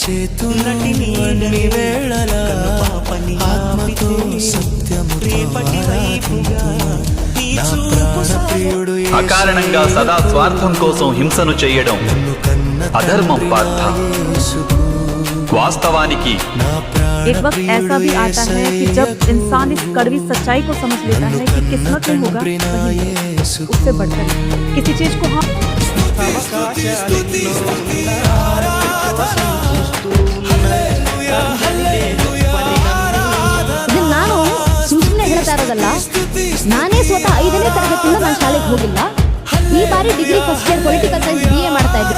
చేతులని వేళల ఆత్మతో సత్యముతో అకారణంగా సదా స్వార్థం కోసం హింసను చేయడం అధర్మం పార్థ. వాస్తవానికి एक वक्त ऐसा भी आता है कि जब इंसान इस कड़वी सच्चाई को समझ लेता है कि किस्मत में होगा वही उससे बढ़कर किसी चीज को हम ನಾನು ಸುಮ್ಮನೆ ಹೇಳ್ತಾ ಇರೋದಲ್ಲ. ನಾನೇ ಸ್ವತಃ 5ನೇ ತರಗತಿಯಿಂದ ನಾನು ಶಾಲೆಗೆ ಹೋಗಿಲ್ಲ. ಈ ಬಾರಿ degree first year political science BA ಮಾಡ್ತಾ ಇದ್ದೆ.